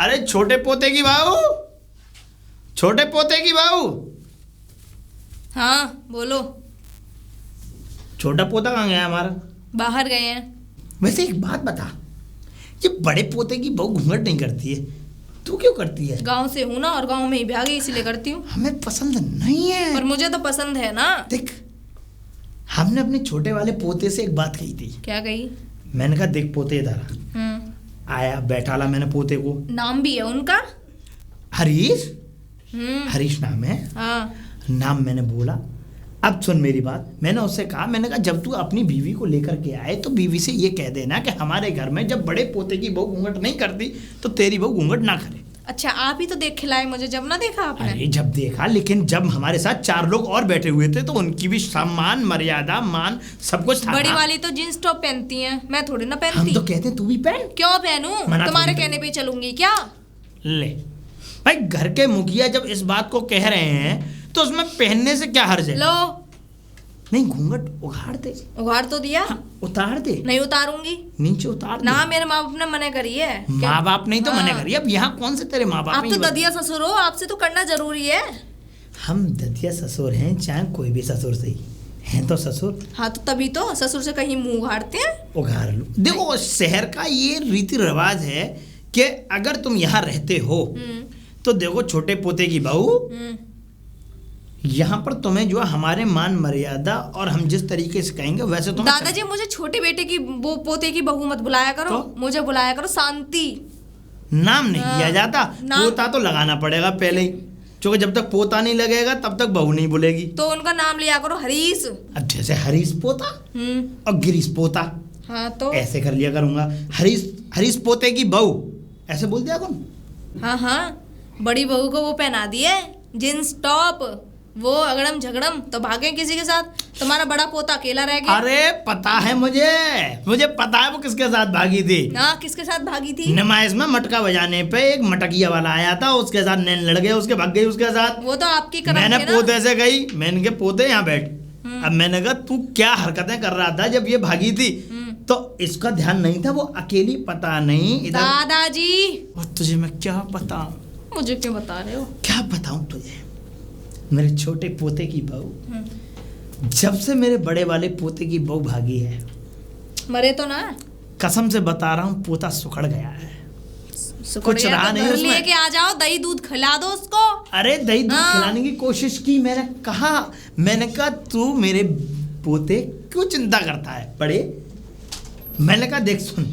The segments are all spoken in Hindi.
अरे छोटे पोते की बहू, छोटे पोते की बहू। हाँ बोलो। छोटा पोता कहाँ गया हमारा? बाहर गए हैं। वैसे एक बात बता, ये बड़े पोते की बहू घूंघट नहीं करती है, तू क्यों करती है? गांव से हूँ ना, और गांव में ही ब्याह गई इसलिए करती हूँ। हमें पसंद नहीं है। और मुझे तो पसंद है ना। देख, हमने अपने छोटे वाले पोते से एक बात कही थी। क्या कही? मैंने कहा देख पोते इधर आया, बैठाला मैंने पोते को। नाम भी है उनका? हरीश। हरीश नाम है। हाँ। नाम मैंने बोला। अब सुन मेरी बात, मैंने उससे कहा, मैंने कहा जब तू अपनी बीवी को लेकर के आए तो बीवी से ये कह देना कि हमारे घर में जब बड़े पोते की बहू घूंघट नहीं करती तो तेरी बहू घूंघट ना करे। अच्छा, आप ही तो देख खिलाए मुझे, जब ना देखा आपने। अरे जब देखा, लेकिन जब हमारे साथ 4 लोग और बैठे हुए थे तो उनकी भी सम्मान मर्यादा मान सब कुछ था। बड़ी वाली तो जींस टॉप पहनती है, मैं थोड़ी ना पहनती। हम तो कहते तू भी पहन। क्यों पहनूं? तुम्हारे कहने पे चलूंगी क्या? ले भाई, घर के मुखिया जब इस बात को कह रहे हैं तो उसमें पहनने से क्या हर्ज है? लो, नहीं घूंघट उखाड़ दे। उखाड़ तो दिया। हाँ, उतार दे। नहीं उतारूंगी। नीचे उतार दे। ना, मेरे माँ बाप ने मना करी है। माँ बाप नहीं तो हाँ। मना करी। अब यहाँ कौन से तेरे माँ बाप? आप तो ददिया ससुर हो, आपसे तो करना जरूरी है। हम ददिया ससुर हैं, चाहे कोई भी ससुर सही हैं तो ससुर। हाँ तो तभी तो ससुर से कहीं मुंह उघाड़ते हैं। उघाड़ लो। देखो शहर का ये रीति रिवाज है कि अगर तुम यहाँ रहते हो तो देखो छोटे पोते की बहू, यहाँ पर तुम्हें जो हमारे मान मर्यादा और हम जिस तरीके से कहेंगे वैसे तुम। दादाजी मुझे छोटे बेटे की वो पोते की बहू मत बुलाया करो तो? मुझे बुलाया करो शांति। नाम नहीं लिया जाता। पोता तो लगाना पड़ेगा पहले ही, क्योंकि जब तक पोता नहीं लगेगा तब तक बहू नहीं बोलेगी। तो उनका नाम लिया करो हरीश। अब जैसे हरीश पोता और गिरीश पोता, हाँ तो ऐसे कर लिया करूंगा। हरीश पोते की बहू ऐसे बोल दिया कौन? हाँ हाँ, बड़ी बहू को वो पहना दिए जींस टॉप, वो अगड़म झगड़म तो भागे किसी के साथ। तुम्हारा बड़ा पोता अकेला रह गया। अरे पता है मुझे पता है वो किसके साथ भागी थी। हाँ, किसके साथ भागी थी? नमाइश में मटका बजाने पे एक मटकिया वाला आया था, उसके साथ नैन लड़ गए, उसके भाग गई उसके साथ। वो तो आपकी करम मैंने थी ना? पोते से गई, मैंने के पोते यहाँ बैठ। अब मैंने कहा तू क्या हरकतें कर रहा था जब ये भागी थी? तो इसका ध्यान नहीं था, वो अकेली पता नहीं इधर। दादाजी तुझे मैं क्या बताऊं? मुझे क्यों बता रहे हो? क्या बताऊं तुझे? मेरे छोटे पोते की बहू जब से मेरे बड़े वाले पोते की बहू भागी है, मरे तो ना, कसम से बता रहा हूँ, पोता सुखड़ गया है। कुछ रहा नहीं उसमें। लेके आ जाओ, दही दूध खिला दो उसको। अरे दही दूध खिलाने की कोशिश की, मैंने कहा तू मेरे पोते क्यों चिंता करता है बड़े? मैंने कहा देख सुन,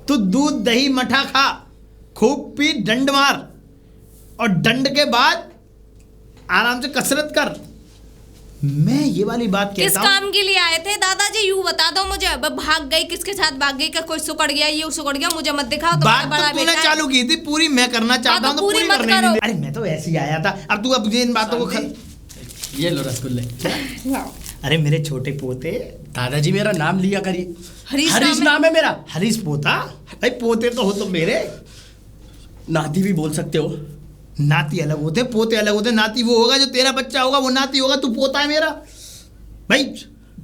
तू दूध दही मठा खा, खूब पी, डंड मार, और डंड के बाद आराम से कसरत कर। मैं ये वाली बात कहता हूं। किस काम के लिए आए थे दादाजी, यूं बता दो मुझे। भाग गई, किसके साथ भाग गई? का कोई सुकड़ गया, ये सुकड़ गया, मुझे मत दिखाओ। बात तो तूने चालू की थी, पूरी मैं करना चाहता हूं तो पूरी करने नहीं। अरे मैं तो ऐसे ही आया था, अब तू अब इन बातों को ये लो रसगुल्ले। अरे मेरे छोटे पोते। दादाजी मेरा नाम लिया करिए। हरीश नाम है मेरा। हरीश पोता? भाई पोते तो हो तुम मेरे। नाती भी बोल सकते हो। नाती अलग होते, पोते अलग होते। नाती वो होगा जो तेरा बच्चा होगा, वो नाती होगा, तू पोता है मेरा। भाई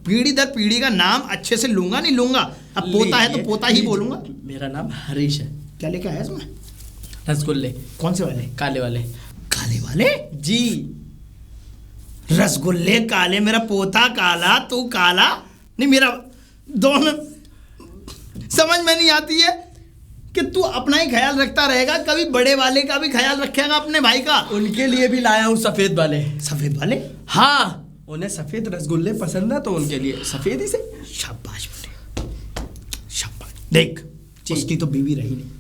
पीढ़ी दर पीढ़ी का नाम अच्छे से लूंगा नहीं लूंगा। अब पोता है तो पोता ही बोलूंगा। मेरा नाम हरीश है। क्या लेके आया इसमें? रसगुल्ले। कौन से वाले? काले वाले। काले वाले? जी। रसगुल्ले काले, मेरा पोता काला, तू काला? नहीं, मेरा दोनों समझ में नहीं आती है कि तू अपना ही ख्याल रखता रहेगा, कभी बड़े वाले का भी ख्याल रखेगा अपने भाई का। उनके लिए भी लाया हूँ सफेद वाले। सफेद वाले? हाँ, उन्हें सफेद रसगुल्ले पसंद है तो उनके लिए सफेद ही से। शाबाश बेटे, शाबाश। देख उसकी तो बीवी रही नहीं,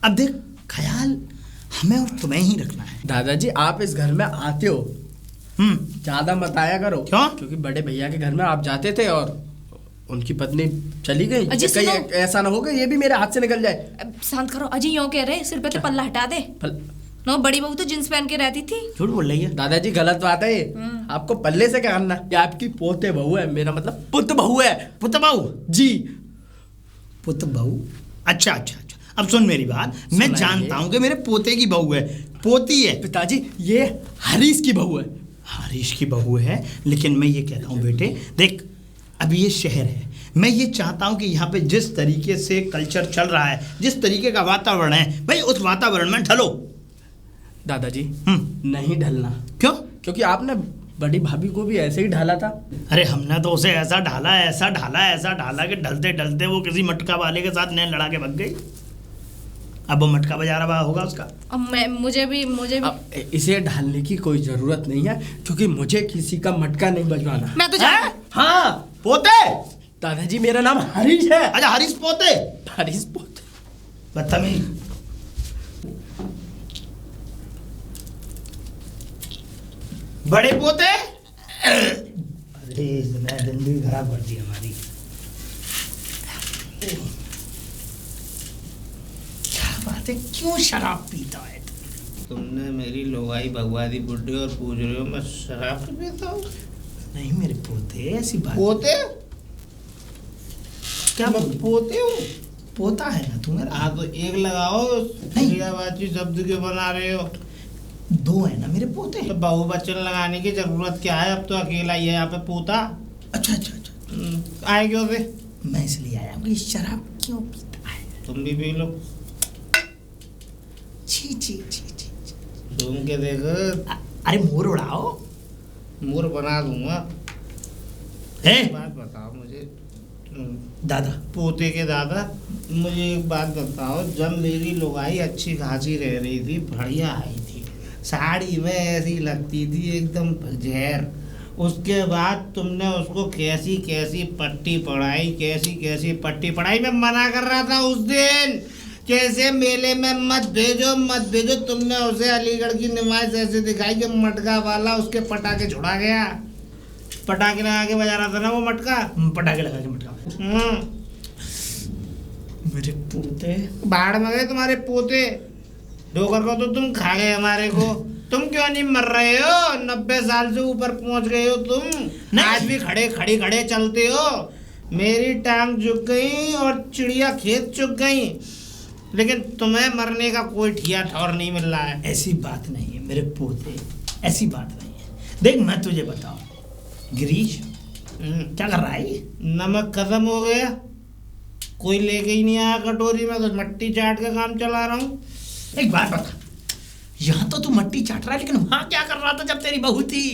अब देख ख्याल हमें और तुम्हें ही रखना है। दादाजी आप इस घर में आते हो, ज्यादा मत आया करो। क्यों? क्योंकि बड़े भैया के घर में आप जाते थे और उनकी पत्नी चली गई। कहीं ऐसा ना हो कि ये भी मेरे हाथ से निकल जाए। शांत करो अजी, यूं कह रहे सिर पे के पल्ला हटा दे। नो, बड़ी बहू तो जींस पहन के रहती थी। झूठ बोल रही है दादाजी, गलत बात है ये। आपको पल्ले से क्या करना? ये आपकी पोते बहू है, मेरा मतलब पुत बहू है। पुत बहू? जी, पुत बहू। अच्छा अच्छा अच्छा, अब सुन मेरी बात, मैं जानता हूँ कि मेरे पोते की बहू है, पोती है। पिताजी ये हरीश की बहू है। हरीश की बहू है, लेकिन मैं ये कहता हूँ बेटे, देख अभी ये शहर है, मैं ये चाहता हूँ कि यहाँ पे जिस तरीके से कल्चर चल रहा है, जिस तरीके का वातावरण है, भाई उस वातावरण में ढलो। दादाजी नहीं ढलना। क्यों? क्योंकि आपने बड़ी भाभी को भी ऐसे ही ढाला था। अरे हमने तो उसे ऐसा ढाला, ऐसा ढाला, ऐसा ढाला कि ढलते ढलते वो किसी मटका वाले के साथ नैन लड़ा के भाग गई। अब वो मटका बजा रहा होगा उसका। अब मुझे भी अब इसे ढालने की कोई जरूरत नहीं है, क्योंकि मुझे किसी का मटका नहीं बजवाना। मैं तो हाँ पोते। दादाजी मेरा नाम हरीश है। अच्छा हरीश पोते। हरीश पोते बदतमीज। बड़े पोते। अरे इसने जिंदगी खराब कर दी हमारी। क्या बात है, क्यों शराब पीता है? तुमने मेरी लोगाई भगवा दी बुड्ढी और पूछ रहे हो मैं शराब क्यों पीता हूँ? नहीं मेरे पोते, ऐसी बात पोते? क्या मैं पोते हूँ? पोता है ना तू मेरा। हाँ तो एक लगाओ। बाजी शब्द क्यों बना रहे हो? दो है ना मेरे पोते। तो बहुवचन लगाने की जरूरत क्या है? अब तो अकेला ही है यहाँ पे पोता। अच्छा अच्छा अच्छा। आए क्यों थे? मैं इसलिए आया हूँ कि शराब क्यों पीता है। तुम भी पी लो। छी छी छी छी। सुन के देखो। अरे मोर उड़ाओ। मोर बना दूंगा। हैं? बात बताओ मुझे दादा। पोते के दादा, मुझे एक बात बताओ। जब मेरी लोगाई अच्छी खासी रह रही थी, बढ़िया आई थी, साड़ी में ऐसी लगती थी एकदम जहर, उसके बाद तुमने उसको कैसी कैसी पट्टी पढ़ाई, कैसी कैसी पट्टी पढ़ाई। मैं मना कर रहा था उस दिन कैसे मेले में मत भेजो मत भेजो। तुमने उसे अलीगढ़ की नुमाइश ऐसे दिखाई कि मटका वाला उसके पटाखे छुड़ा गया। पटाखे लगा के बजा रहा था ना वो मटका। पटाखे लगा के मटका। मेरे पोते। बाढ़ में गए तुम्हारे पोते। डोकर को तो तुम खा गए हमारे को। तुम क्यों नहीं मर रहे हो? 90 साल से ऊपर पहुंच गए हो तुम। आज भी खड़े खड़े चलते हो। मेरी टांग झुक गई और चिड़िया खेत चुक गई, लेकिन तुम्हें मरने का कोई ठिया ठौर नहीं मिल रहा है। ऐसी बात नहीं है मेरे पोते, ऐसी बात नहीं है। देख मैं तुझे बताऊं, गिरीश क्या कर रहा है ये? नमक खत्म हो गया, कोई लेके ही नहीं आया कटोरी में, तो मट्टी चाट का काम चला रहा हूँ। एक बात बता, यहाँ तो तू मट्टी चाट रहा है, लेकिन वहाँ क्या कर रहा था जब तेरी बहू थी?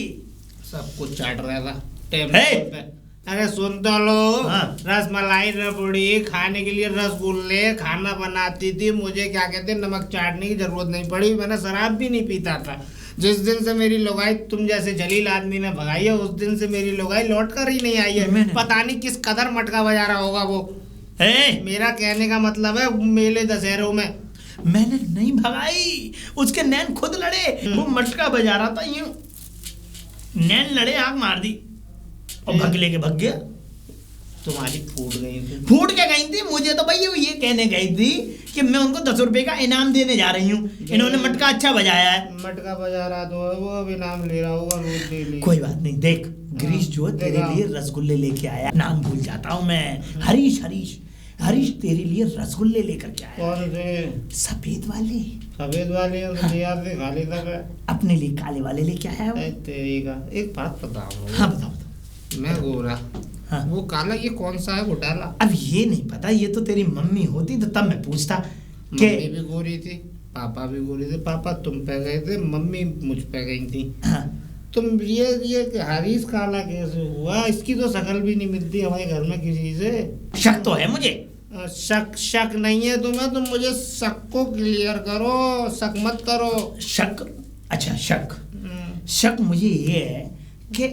सब कुछ चाट रहा था टेबल पे। अरे सुन तो लो। हाँ। रसमलाई रबड़ी खाने के लिए रसगुल्ले खाना बनाती थी। मुझे क्या कहते नमक चाटने की जरूरत नहीं पड़ी। मैंने शराब भी नहीं पीता था। जिस दिन से मेरी लोगाई तुम जैसे जलील आदमी ने भगाई है, उस दिन से मेरी लोगाई लौट कर ही नहीं आई है। पता नहीं किस कदर मटका बजा रहा होगा वो। मेरा कहने का मतलब है मेले दशहरों में मैंने नहीं भगाई, उसके नैन खुद लड़े। वो मटका बजा रहा था, यूं नैन लड़े, आग मार दी और भग लेके भग गया। तुम्हारी फूट गई थी। फूट क्या गई थी? मुझे तो भाई वो ये कहने गई थी कि मैं उनको 10 रुपए का इनाम देने जा रही हूँ, इन्होंने मटका अच्छा बजाया है। मटका बजा रहा तो वो अब इनाम ले रहा होगा रोज डेली। कोई बात नहीं, देख गिरीश जो है तेरे लिए रसगुल्ले लेके आया। नाम भूल जाता हूँ मैं। हरीश हरीश हरीश तेरे लिए रसगुल्ले लेकर के आया। कौन से? सफेद वाले। सफेद वाले यार से खाली तक है। अपने लिए काले वाले लेके आया है। तेरी का एक बात बताओ। हाँ बताओ। मैं गोरा, हाँ। वो काला ये कौन सा है घोटाला? अब ये नहीं पता, ये तो तेरी मम्मी होती तो तब मैं पूछता मम्मी भी गोरी थी, पापा भी गोरी थे। पापा तुम पे गए थे, मम्मी मुझ पे गई थी। हाँ। तुम ये हरीश काला कैसे हुआ? इसकी तो शक्ल भी नहीं मिलती हमारे घर में किसी से। शक तो है मुझे। शक नहीं है तुम्हें, तुम मुझे शक को क्लियर करो, शक मत करो। शक? अच्छा शक। शक मुझे ये है कि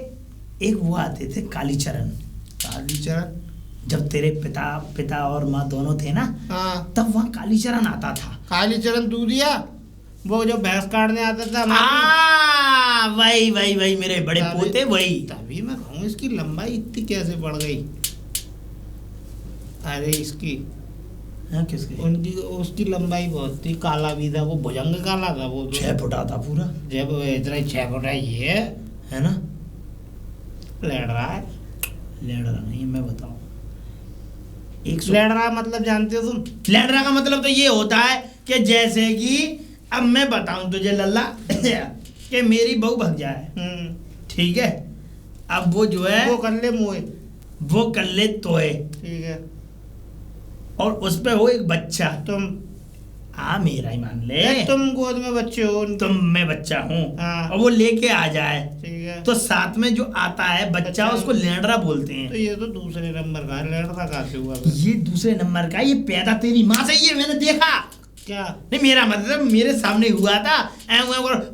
एक वो आते थे कालीचरण। कालीचरण? जब तेरे पिता और माँ दोनों थे ना, हाँ, तब वहाँ कालीचरण आता था। कालीचरण दूधिया, वो जो भैंस काटने आता था। वही मेरे बड़े पोते वही। तभी मैं कहूँ इसकी लंबाई इतनी कैसे बढ़ गई? अरे इसकी किसकी? उनकी उसकी लंबाई बहुत थी, काला भी था वो, भुजंग काला था वो। 6 फुटा था पूरा। जब इतना 6 फुटा ये है ना? लड़ रहा है। लेडरा नहीं, मैं बताऊं, लड़ रहा मतलब जानते हो तुम? लेडरा का मतलब तो ये होता है कि जैसे कि अब मैं बताऊं तुझे लल्ला कि मेरी बहू भग जाए, ठीक है, अब वो जो है वो कर ले मोए। वो कर ले तोए, ठीक है। और उस पे हो एक बच्चा। तुम हाँ मेरा ही मान ले, तुम गोद में बच्चे हो उनके। तुम मैं बच्चा हूँ, हाँ। और वो लेके आ जाए, ठीक है। तो साथ में जो आता है बच्चा, अच्छा। उसको लेंडरा बोलते तो हैं। ये तो दूसरे नंबर का है, लड़का कहाँ से हुआ फिर? ये दूसरे नंबर का, ये पैदा तेरी माँ से, ये मैंने देखा। क्या? नहीं मेरा मतलब मेरे सामने हुआ था,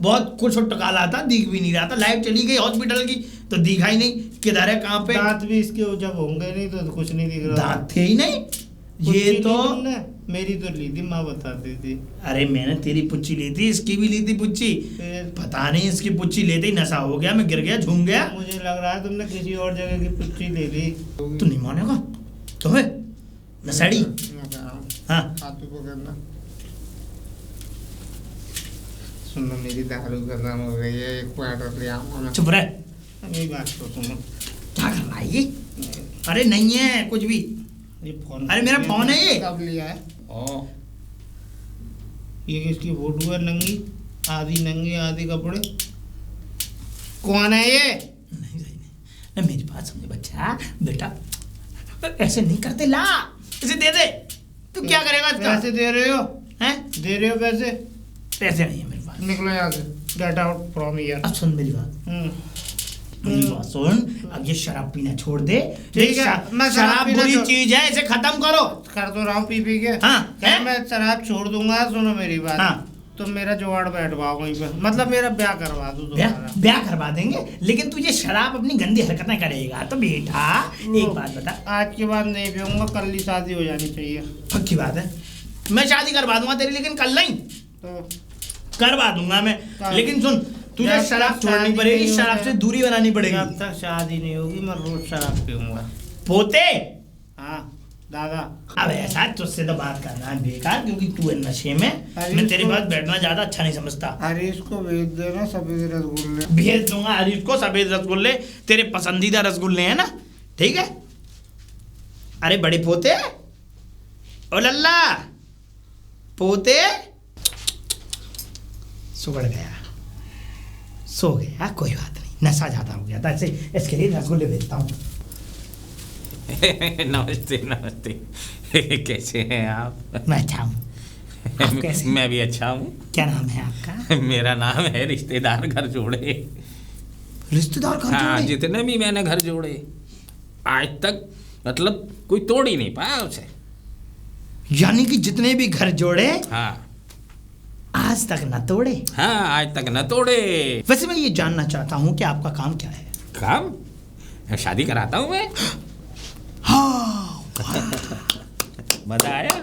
बहुत कुछ टकाला था, दिख भी नहीं रहा था। लाइट चली गई हॉस्पिटल की तो दिखा ही नहीं किधर है, कहाँ पे। दांत भी इसके जब होंगे नहीं तो कुछ नहीं दिख रहा। दांत थे ही नहीं। पुच्ची ये ली तो तुमने? मेरी तो ली थी, माँ बताती थी। अरे मैंने तेरी पुच्ची ली थी, इसकी भी ली थी पुच्ची। फिर पता नहीं इसकी पुच्ची लेते ही नशा हो गया, मैं गिर गया, झूम गया। मुझे लग रहा है तुमने किसी और जगह की पुच्ची ले ली। तू नहीं मानेगा तुम्हें नशेड़ी। हाँ हाथों को करना। सुनो मेरी दारू खत्म हो गई है, एक क्वार्टर ले आओ ना। चुप रह, मेरी बात तो सुनो। क्या कर रहा है ये? अरे नहीं है कुछ भी। ये फोन, अरे मेरा फोन है ये। कब लिया है? ये किसकी फोटो है? नंगी, आधी नंगी आधी कपड़े। कौन है ये? नहीं सही नहीं ना, मेरी बात समझे बच्चा, बेटा ऐसे नहीं करते, ला इसे दे दे। तू क्या करेगा इसका? पैसे दे रहे हो? हैं? दे रहे हो पैसे? पैसे नहीं है मेरे पास। निकलो यहाँ से, गेट आउट फ्रॉम हियर। अब सुन मेरी बात, मेरी बात सुन। अब ये शराब पीना छोड़ दे। ठीक है, मैं शराब शराब पीना बुरी छोड़- चीज है, इसे खत्म करो। कर तो रहा हूँ पी पी के। हाँ, क्या हैं? मैं शराब छोड़ दूंगा? सुनो मेरी बात। हाँ। तुम मेरा जुगाड़ बैठवाओ वहीं पे, मतलब मेरा ब्याह करवा दो ब्याह तुम्हारा। ब्याह करवा देंगे, लेकिन तू ये शराब अपनी गंदी हरकतें करेगा तो बेटा एक बात बता। आज के बाद नहीं पीऊंगा, कल ही शादी हो जानी चाहिए। पक्की बात है, मैं शादी करवा दूंगा तेरी, लेकिन कल नहीं तो करवा दूंगा मैं। कल। लेकिन सुन, तुझे जब शराब तक छोड़नी शादी पड़ेगी, नहीं शराब होता से है। दूरी बनानी पड़ेगी। जब तक शादी नहीं होगी मैं रोज शराब पीऊंगा। पोते हाँ दादा। अब ऐसा तुझसे तो बात करना है बेकार, क्योंकि तू है नशे में। अरे मैं तेरी इसको- बात बैठना ज्यादा अच्छा नहीं समझता। हरीश को भेज देना सफेद रसगुल्ले। भेज दूंगा हरीश को सफेद रसगुल्ले, तेरे पसंदीदा रसगुल्ले हैं ना, ठीक है। अरे बड़े पोते, ओ लल्ला पोते, सुगड़ गया, सो गया, कोई बात नहीं, नशा ज्यादा हो गया था, ऐसे इसके लिए रसगुल्ले भेजता हूँ। नमस्ते नमस्ते। कैसे हैं आप? मैं अच्छा हूँ, आप कैसे? मैं भी अच्छा हूँ। क्या नाम है आपका? मेरा नाम है रिश्तेदार घर जोड़े। रिश्तेदार घर हाँ, जोड़े? जितने भी मैंने घर जोड़े आज तक मतलब कोई तोड़ ही नहीं पाया उसे। यानी कि जितने भी घर जोड़े हाँ आज तक न तोड़े। हाँ, आज तक न तोड़े। वैसे मैं ये जानना चाहता हूँ कि आपका काम क्या है? काम? शादी कराता हूँ मैं। हाँ, मजा आया?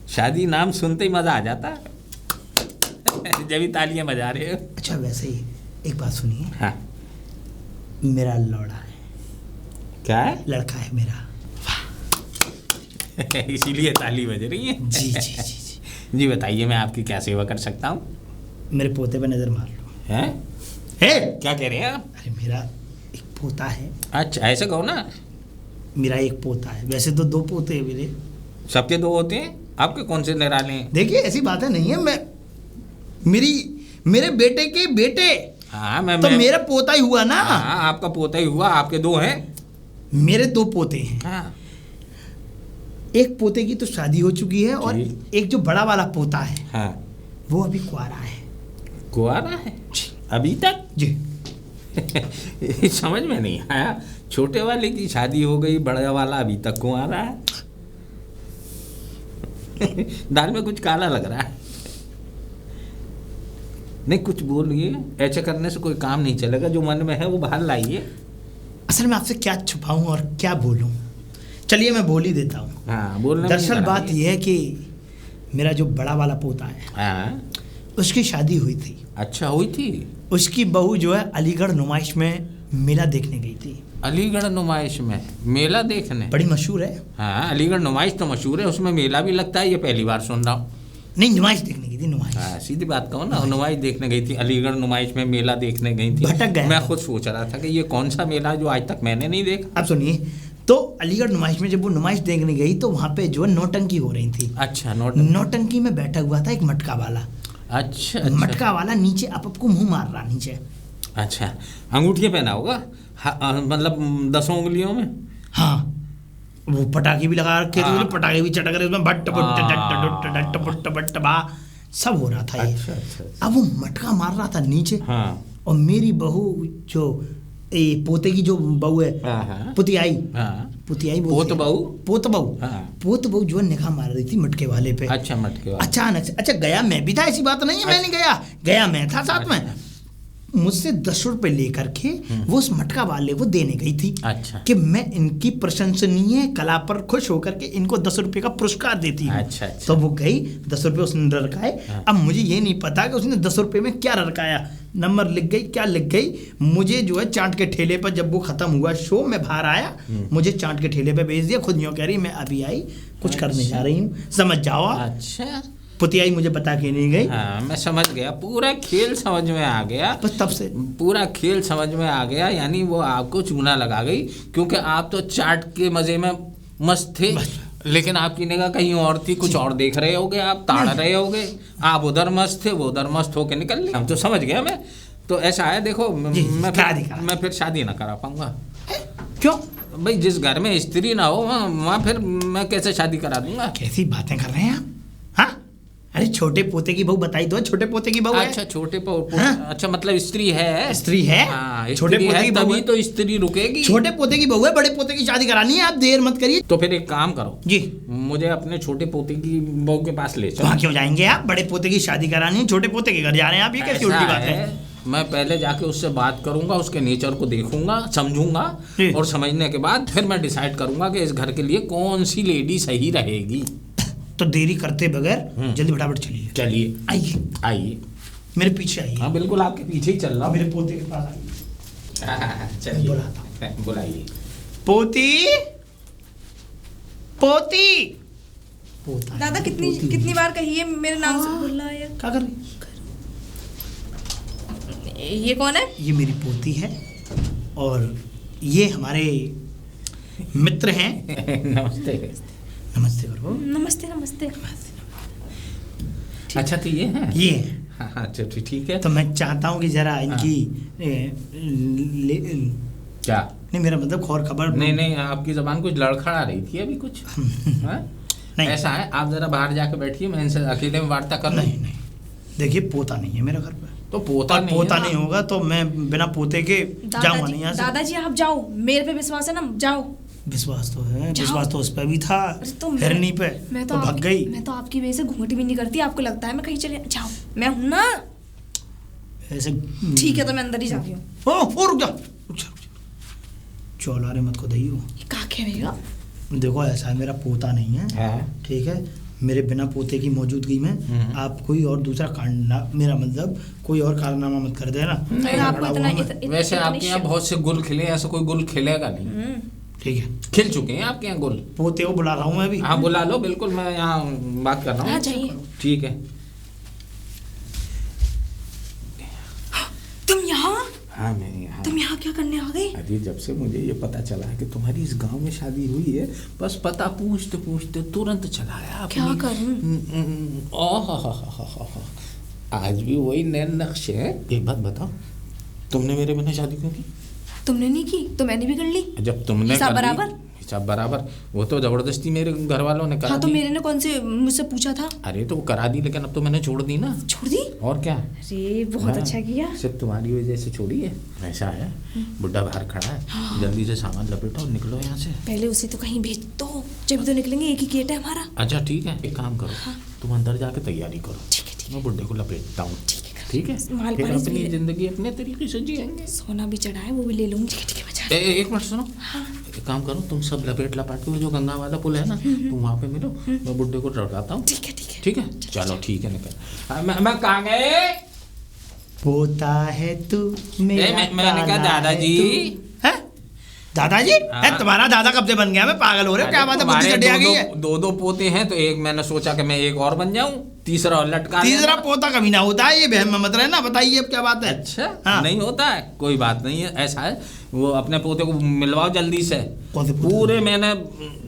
शादी नाम सुनते ही मजा आ जाता। जब भी तालियां बजा रहे हो। अच्छा वैसे ही एक बात सुनिए, हाँ, मेरा लौड़ा है, क्या है? लड़का है मेरा। इसीलिए ताली बज रही है। जी जी जी जी। जी बताइए, मैं आपकी क्या सेवा कर सकता हूँ? मेरे पोते पे नजर मार लो। हैं? है? क्या कह रहे हैं आप? अरे मेरा एक पोता है, अच्छा ऐसे कहो ना। मेरा एक पोता है, वैसे तो दो पोते हैं मेरे। सबके दो होते हैं, आपके कौन से निराले हैं? देखिए ऐसी बातें नहीं है, मैं मेरे बेटे के बेटे, हाँ तो मेरा पोता ही हुआ ना। हाँ, आपका पोता ही हुआ, आपके दो हैं। मेरे दो पोते हैं, हाँ एक पोते की तो शादी हो चुकी है और जी। एक जो बड़ा वाला पोता है हाँ, वो अभी कुंवारा है। कुंवारा है अभी तक? जी। समझ में नहीं आया। छोटे वाले की शादी हो गई, बड़ा वाला अभी तक कुंवारा है। दाल में कुछ काला लग रहा है। नहीं कुछ बोलिए, ऐसे करने से कोई काम नहीं चलेगा। जो मन में है वो बाहर लाइए। असल में आपसे क्या छुपाऊं और क्या बोलूं, चलिए मैं बोल ही देता हूँ। हाँ बोलने। दरअसल बात यह है कि मेरा जो बड़ा वाला पोता है हाँ, उसकी शादी हुई थी। अच्छा हुई थी। उसकी बहू जो है अलीगढ़ नुमाइश में मेला देखने गई थी। अलीगढ़ नुमाइश में मेला देखने? बड़ी मशहूर है। हाँ, अलीगढ़ नुमाइश तो मशहूर है, उसमें मेला भी लगता है, ये पहली बार सुन रहा हूँ। नहीं, नुमाइश देखने गई थी, नुमाइश। हाँ, सीधी बात कहो ना, नुमाइश देखने गई थी। अलीगढ़ नुमाइश में मेला देखने गई थी। भटक गया। मैं खुद सोच रहा था कि ये कौन सा मेला है जो आज तक मैंने नहीं देखा। अब सुनिए, तो अलीगढ़ नुमाइश में जब वो नुमाइश देखने गई तो वहाँ पे जो है नौटंकी हो रही थी। अच्छा, नौटंकी में बैठा हुआ था एक मटका वाला। अच्छा मटका वाला नीचे आप को मुंह मार रहा नीचे। अच्छा, अंगूठियाँ पहना होगा? मतलब 10 उंगलियों में? हाँ, वो पटाखे भी लगा रखे थे, हाँ। पटाखे भी चटक रहे उसमें, भट्ट भट्ट डट डट डट भट्ट भट्ट बा, सब हो रहा था ये। अच्छा। अब वो मटका मार रहा था नीचे, हाँ और मेरी बहू जो पोते की जो बहू है, हाँ पुतियाई, हाँ। पुतियाई पोत बहू? पोत बहू, हाँ। पोत बहू जो है निगाह मार रही थी मटके वाले पे। अच्छा, मटके वाला। अचानक से, अच्छा गया मैं भी था, ऐसी बात नहीं है मैं नहीं गया, गया मैं था साथ में। मुझसे 10 रुपए लेकर के वो उस मटका वाले को देने गई थी। अच्छा। कि मैं इनकी प्रशंसनीय कला पर खुश होकर के इनको 10 रुपए का पुरस्कार देती हूँ। अच्छा। तो वो गई, 10 रुपए उसने रड़काए। हाँ। अब मुझे ये नहीं पता कि उसने 10 रुपए में क्या रड़काया, नंबर लिख गई, क्या लिख गई। मुझे जो है चाट के ठेले पर, जब वो खत्म हुआ शो, मैं बाहर आया, मुझे चाट के ठेले पे भेज दिया। खुद यूँ कह रही मैं अभी आई, कुछ करने जा रही हूँ, समझ जाओ। अच्छा, पुतियाई मुझे बता के नहीं गई। हाँ मैं समझ गया, पूरा खेल समझ में आ गया। बस तब से पूरा खेल समझ में आ गया, यानी वो आपको चूना लगा गई, क्योंकि आप तो चाट के मजे में मस्त थे, लेकिन आपकी निगाह कहीं और थी, कुछ और देख रहे होगे, आप ताड़ रहे होगे, आप उधर मस्त थे, वो उधर मस्त होके निकल लिए। हम तो समझ गया मैं। तो ऐसा है, देखो मैं फिर शादी ना करा पाऊंगा। क्यों भाई, जिस घर में स्त्री ना हो वहाँ फिर मैं कैसे शादी करा दूंगा? कैसी बातें कर रहे हैं आप? हाँ, अरे छोटे पोते की बहू बताई दो, छोटे पोते की बहू है। अच्छा, छोटे हाँ? अच्छा, मतलब स्त्री है? स्त्री है, हाँ, छोटे स्त्री पोते है, की बहू तभी है। तो स्त्री रुकेगी। छोटे पोते की बहू है, बड़े पोते की शादी करानी है, आप देर मत करिए। तो फिर एक काम करो जी, मुझे अपने छोटे पोते की बहू के पास ले चलो। वहाँ क्यों जाएंगे आप? बड़े पोते की शादी करानी है, छोटे पोते के घर जा रहे हैं आप, ये कैसी उल्टी बात है? मैं पहले जाके उससे बात करूंगा, उसके नेचर को देखूंगा, समझूंगा, और समझने के बाद फिर मैं डिसाइड करूंगा कि इस घर के लिए कौन सी लेडी सही रहेगी। तो देरी करते बगैर जल्दी फटाफट चलिए। चलिए, आइए, आइए। मेरे पीछे आइए। हाँ बिल्कुल, आपके पीछे ही चल रहा हूँ। मेरे पोते के पास आइए। चलिए, बुलाता हूँ। बुलाइए। पोती, पोती, पोता है, दादा पोती। कितनी बार कहिए मेरे नाम से बोल रहा है। क्या कर रही? ये कौन है? ये मेरी पोती है, और ये हमारे मित्र हैं। नमस्ते। नमस्ते करो। नमस्ते नमस्ते। अच्छा, तो ये है? ये है। हाँ, अच्छा ठीक है। तो मैं चाहता हूँ कि जरा इनकी क्या? नहीं, मेरा मतलब खौर खबर। नहीं, आपकी जबान कुछ लड़खड़ा रही थी अभी कुछ। हाँ? नहीं। ऐसा है, आप जरा बाहर जाके बैठिए, मैं इनसे अकेले में वार्ता कर रहा हूँ। नहीं, देखिए पोता नहीं है मेरा घर पे। तो पोता नहीं पोता है नहीं होगा तो मैं बिना पोते के जाऊंगा नहीं यहाँ से। दादाजी आप जाओ, मेरे पे विश्वास है ना, जाओ। विश्वास तो है, जाओ। विश्वास तो उस पर भी था, अरे तो हिरनी पे, मैं तो भाग गई। मैं तो आपकी वजह से घूंघट भी नहीं करती, आपको लगता है मैं कहीं चले जाओ, मैं हूं ना। ऐसे ठीक है, तो मैं अंदर ही जा रही हूँ। ओ रुक जा। चौलारे मत को दइयो। ये का कहेगा? देखो ऐसा है, मेरा पोता नहीं है, हाँ। ठीक है। मेरे बिना पोते की मौजूदगी में आप कोई और दूसरा कांड, मेरा मतलब कोई और कारनामा मत कर देना। अगर आपको वैसे आपके यहाँ बहुत से गुल खिले, ऐसा कोई गुल खिलेगा नहीं। ठीक है, खिल चुके हैं आपके यहाँ गुल। पोते को बुला रहा हूँ मैं अभी। हाँ बुला लो, बिल्कुल, मैं यहाँ बात कर रहा हूँ। हाँ, जाइए। ठीक है। तुम यहाँ? हाँ, मैं यहाँ। तुम यहाँ क्या करने आ गए? अरे जब से मुझे ये पता चला है कि तुम्हारी इस गांव में शादी हुई है, बस पता पूछते पूछते तुरंत चला आया। क्या करूं? आज भी वही नए नक्शे हैं। एक बात बताओ, तुमने मेरे बिना शादी क्यों की? तुमने नहीं की तो मैंने भी कर ली। जब तुमने हिसाब कर ली- बराबर? हिसाब बराबर। वो तो जबरदस्ती मेरे घर वालों ने करा हाँ, तो दी। मेरे ने कौन से मुझसे पूछा था? अरे तो वो करा दी, लेकिन अब तो मैंने छोड़ दी ना। छोड़ दी? और क्या? अरे बहुत हाँ, अच्छा किया। सिर्फ तुम्हारी वजह से छोड़ी है। ऐसा है, बुड्ढा बाहर खड़ा है, जल्दी से सामान लपेटो और निकलो यहाँ से। पहले उसे तो कहीं भेज दो, जब तो निकलेंगे, एक ही गेट है हमारा। अच्छा ठीक है, एक काम करो, तुम अंदर जाके तैयारी करो, ठीक है, ठीक है। मैं बुड्ढे को लपेटता हूँ। ठीक है, माल फिर पालिश अपनी भी- जिंदगी अपने तरीके से जिएंगे। सोना भी चढ़ा है, वो भी ले लूंगी। ठीक है, ठीक है, बचा। एक मिनट सुनो, एक काम करो, तुम सब लपेट लपाट के वो जो गंगा वाला पुल है ना, तुम वहाँ पे मिलो, मैं बुड्ढे को लड़काता हूँ। ठीक है, ठीक है। ठीक है, चलो ठीक है, निकल। मैं कहाँ गए? पोता है तू मेरा, मैंने कहा दादाजी। है दादाजी? है तुम्हारा दादा कब से बन गया? मैं पागल हो रहे हो क्या? बात है, बुद्धि चढ़ आ गई है। दो पोते हैं तो एक मैंने सोचा कि मैं एक और बन जाऊं। तीसरा और लटका तीसरा लेना। पोता कभी ना होता है, ये बहम में मत रहना। बताइए अब क्या बात है। अच्छा हाँ। नहीं होता है, कोई बात नहीं है। ऐसा है, वो अपने पोते को मिलवाओ जल्दी से। कौन से पोते? पूरे मैंने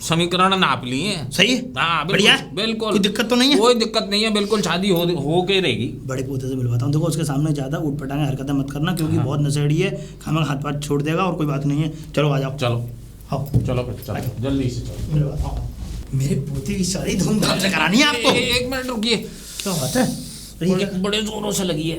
समीकरण नाप लिए हैं। सही है, हाँ बढ़िया बिल्कुल है? बिल्कुल। कोई दिक्कत तो नहीं है? कोई दिक्कत नहीं है, बिल्कुल शादी हो के रहेगी। बड़े पोते से मिलवाता हूँ। देखो उसके सामने ज़्यादा उठ पटांगे हरकतें मत करना, क्योंकि बहुत नशेड़ी है, खाना हाथ पाथ छोड़ देगा। और कोई बात नहीं है, चलो आ जाओ। चलो आओ चलो फिर चलो, जल्दी से चलो। मिलवाता हूँ। मेरे पोते की शादी धूमधाम से करानी है आपको। एक मिनट रुकिए। क्या बात है? अरे ये क्या बड़े जोरों से लगी है।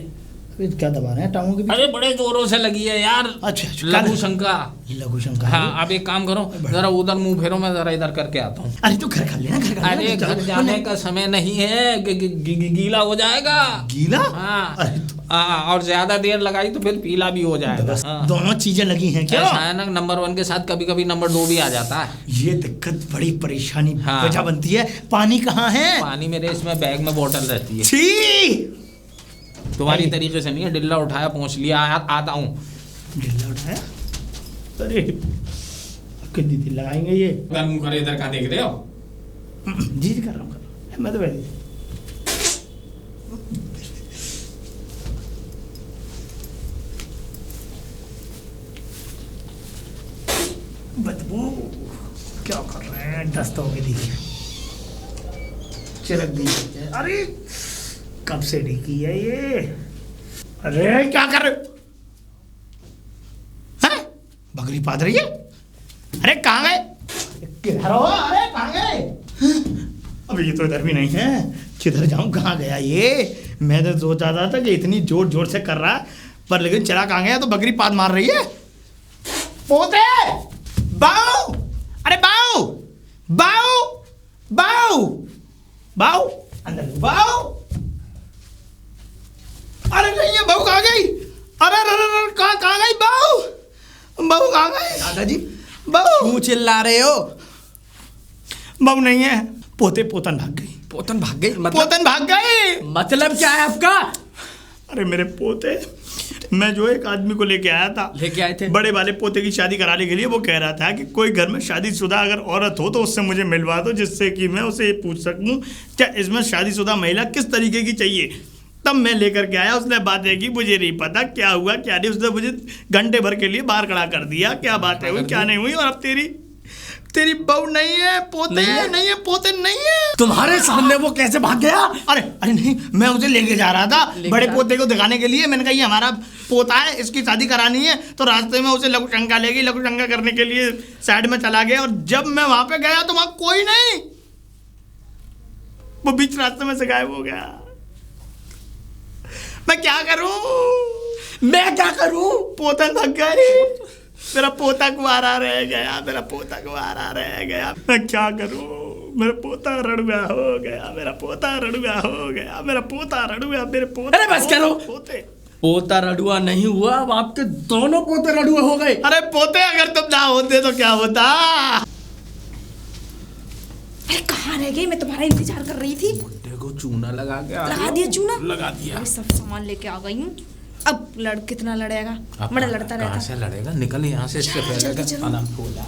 अरे क्या दबा रहे हैं टांगों के बीच? अरे बड़े जोरों से लगी है यार। अच्छा, अच्छा, लघु शंका। लघु शंका। हाँ, आप एक काम करो, जरा उधर मुंह फेरो, मैं जरा इधर करके आता हूँ। अरे तू घर कर लेना, घर कर अरे लेना। घर जाने का समय नहीं है, गीला हो जाएगा। गीला? हाँ। अरे तो और ज्यादा देर लगाई तो फिर पीला भी हो जाएगा। बस हाँ। दोनों चीजें लगी हैं क्या? ऐसा है ना, नंबर 1 के साथ कभी कभी नंबर 2 भी आ जाता है। ये दिक्कत बड़ी परेशानी हाँ। वजह बनती है। पानी कहाँ है? पानी मेरे इसमें बैग में बोतल रहती है। छी! तुम्हारी तरीके से नहीं है, डिल्ला उठाया पहुंच लिया, आता हूँ। ढिल्ला उठाया? अरे कितनी देर लगाएंगे ये? इधर मुंह करे, इधर कहाँ देख रहे हो? जी कर रहा हूँ, मैं तो वैसे बदबू क्या कर रहे हैं? डस्ट हो गई, देखिए चिरक गई। अरे कब से ढीकी है ये? अरे क्या कर रहे हो? हैं? बकरी पाद रही है? अरे कहाँ गए? किधर हो? अरे कहाँ गए? अब ये तो इधर भी नहीं है, किधर जाऊं? कहाँ गया ये? मैं तो सोचा था कि इतनी जोर जोर से कर रहा है, पर लेकिन चला कहाँ गया? तो बकरी पाद मार रही है। पोते बाऊ, अरे बाऊ बाऊ बाऊ बाऊ अंदर बाऊ। अरे नहीं है, बहू कहाँ गई? अरे अरे कहाँ गई बहू? बहू कहाँ गई? दादाजी बहू क्यों चिल्ला रहे हो? बहू नहीं है, पोते पोतन भाग गई। पोतन भाग गई? पोतन भाग गई। मतलब क्या है आपका? अरे मेरे पोते, मैं जो एक आदमी को लेके आया था, लेके आए थे? बड़े वाले पोते की शादी कराने के लिए। वो कह रहा था कि कोई घर में शादीशुदा अगर औरत हो तो उससे मुझे मिलवा दो, जिससे कि मैं उसे ये पूछ सकूं क्या इसमें शादीशुदा महिला किस तरीके की चाहिए। तब मैं लेकर के आया, उसने बातें की, मुझे नहीं पता क्या हुआ क्या नहीं। उसने मुझे घंटे भर के लिए बाहर खड़ा कर दिया, क्या बातें हुई क्या नहीं हुई। और अब तेरी बहू नहीं है, पोते नहीं है, पोते नहीं है। तुम्हारे सामने वो कैसे भाग गया? अरे अरे नहीं, मैं उसे लेके जा रहा था बड़े पोते को दिखाने के लिए। मैंने कहा ये हमारा पोता है, इसकी शादी करानी है। तो रास्ते में उसे लघु शंका ले गई, लघु शंका करने के लिए साइड में चला गया। और जब मैं वहां पे गया तो वहां कोई नहीं, वो बीच रास्ते में से गायब हो गया। मैं क्या करूं? मैं क्या करूं? पोता थक गए, मेरा पोता कुआरा रह गया, मेरा पोता कुआरा रह गया। मैं क्या करूं? मेरा पोता रड़ुआ हो गया, मेरा पोता रड़ुआ हो गया, मेरा पोता रड़ुआ, मेरे पोते। अरे बस करो। पोते, पोता रडुआ नहीं हुआ, अब आपके दोनों पोते रडुआ हो गए। अरे पोते अगर तुम ना होते तो क्या होता? अरे कहाँ रह गई? मैं तुम्हारा इंतजार कर रही थी। बुड्ढे को चूना लगा के लगा दिया चूना? लगा दिया। अरे सब सामान लेके आ गई हूँ। अब कितना लड़ेगा? अब बड़ा लड़ता कहाँ रहता। से लड़ेगा? निकल यहाँ से, इससे चलो, पहले जल्दी का चलो। अनंत हो जाए।